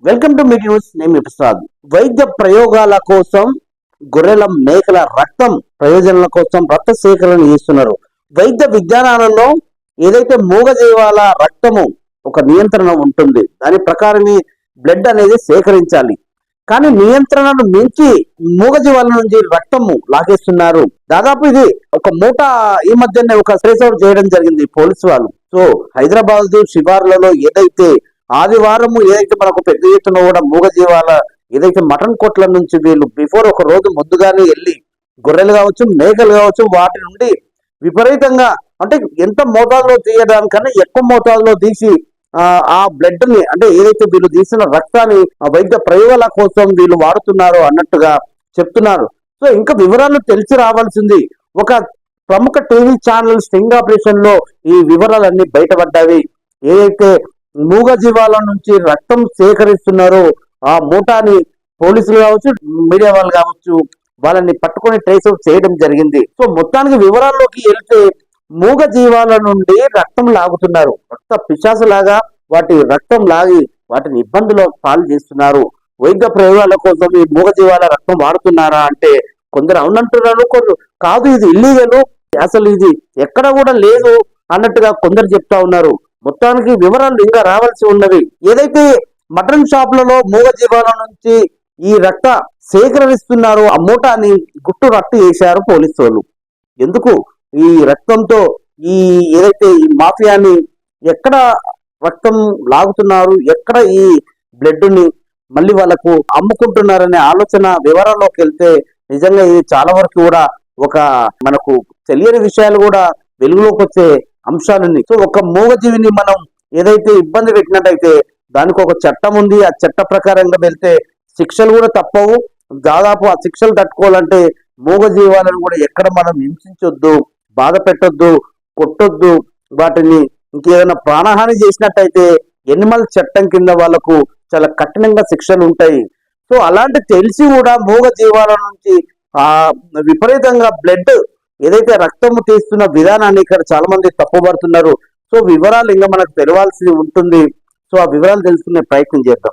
Welcome to meet news. నేను ప్రసాద్. వైద్య ప్రయోగాల కోసం గొర్రెల మేకల రక్తం ప్రయోజనాల కోసం రక్త సేకరణ చేస్తున్నారు. వైద్య విజ్ఞానాలలో ఏదైతే మూగజీవాల రక్తము ఒక నియంత్రణ ఉంటుంది, దాని ప్రకారమే బ్లడ్ అనేది సేకరించాలి. కానీ నియంత్రణను మించి మూగజీవాల నుంచి రక్తము లాగేస్తున్నారు. దాదాపు ఇది ఒక మూట ఈ మధ్యనే ఒక ట్రేస్ అవుట్ చేయడం జరిగింది పోలీసు వాళ్ళు. సో హైదరాబాద్ శివార్లలో ఏదైతే ఆదివారం ఏదైతే మనకు పెద్ద ఎత్తున కూడా మూగజీవాల ఏదైతే మటన్ కొట్ల నుంచి వీళ్ళు బిఫోర్ ఒక రోజు ముందుగానే వెళ్ళి గొర్రెలు కావచ్చు, మేకలు కావచ్చు, వాటి నుండి విపరీతంగా అంటే ఎంత మోతాదులో తీయడానికన్నా ఎక్కువ మోతాదులో తీసి ఆ బ్లడ్ ని అంటే ఏదైతే వీళ్ళు తీసిన రక్తాన్ని వైద్య ప్రయోగాల కోసం వీళ్ళు వాడుతున్నారో అన్నట్టుగా చెప్తున్నారు. సో ఇంకా వివరాలు తెలిసి రావాల్సింది. ఒక ప్రముఖ టీవీ ఛానల్ స్టింగ్ ఆపరేషన్ లో ఈ వివరాలన్నీ బయటపడ్డాయి. ఏదైతే మూగజీవాల నుంచి రక్తం సేకరిస్తున్నారో ఆ మూటాని పోలీసులు కావచ్చు, మీడియా వాళ్ళు కావచ్చు, వాళ్ళని పట్టుకొని ట్రేస్ అవుట్ చేయడం జరిగింది. సో మొత్తానికి వివరాల్లోకి వెళ్తే మూగజీవాల నుండి రక్తం లాగుతున్నారు. రక్త పిశాసులాగా వాటి రక్తం లాగి వాటిని ఇబ్బందులు పాలు చేస్తున్నారు. వైద్య ప్రయోగాల కోసం ఈ మూగజీవాల రక్తం వాడుతున్నారా అంటే కొందరు అవునంటున్నారు, కొందరు కాదు ఇది ఇల్లీగల్, అసలు ఇది ఎక్కడ కూడా లేదు అన్నట్టుగా కొందరు చెప్తా ఉన్నారు. మొత్తానికి వివరాలు ఇంకా రావాల్సి ఉన్నవి. ఏదైతే మటన్ షాపులలో మూగజీవాల నుంచి ఈ రక్త సేకరిస్తున్నారో ఆ మూటాని గుట్టు రట్టు చేశారు పోలీసు వాళ్ళు. ఎందుకు ఈ రక్తంతో ఈ ఏదైతే ఈ మాఫియాని ఎక్కడ రక్తం లాగుతున్నారు, ఎక్కడ ఈ బ్లడ్ ని మళ్ళీ వాళ్ళకు అమ్ముకుంటున్నారనే ఆలోచన వివరాల్లోకి వెళ్తే నిజంగా ఇది చాలా వరకు కూడా ఒక మనకు తెలియని విషయాలు కూడా వెలుగులోకి వచ్చే అంశాలుంది. సో ఒక మూగజీవిని మనం ఏదైతే ఇబ్బంది పెట్టినట్టయితే దానికి ఒక చట్టం ఉంది. ఆ చట్ట ప్రకారంగా వెళ్తే శిక్షలు కూడా తప్పవు. దాదాపు ఆ శిక్షలు తట్టుకోవాలంటే మూగజీవాలను కూడా ఎక్కడ మనం హింసించొద్దు, బాధ పెట్టొద్దు, కొట్టొద్దు. వాటిని ఇంకేదైనా ప్రాణహాని చేసినట్టయితే ఎనిమల్ చట్టం కింద వాళ్ళకు చాలా కఠినంగా శిక్షలు ఉంటాయి. సో అలాంటి తెలిసి కూడా మూగజీవాల నుంచి విపరీతంగా బ్లడ్ ఏదైతే రక్తము తీస్తున్న విధానాన్ని ఇక్కడ చాలా మంది తప్పుపడుతున్నారు. సో వివరాలు ఇంకా మనకు తెలవాల్సి ఉంటుంది. సో ఆ వివరాలు తెలుసుకునే ప్రయత్నం చేద్దాం.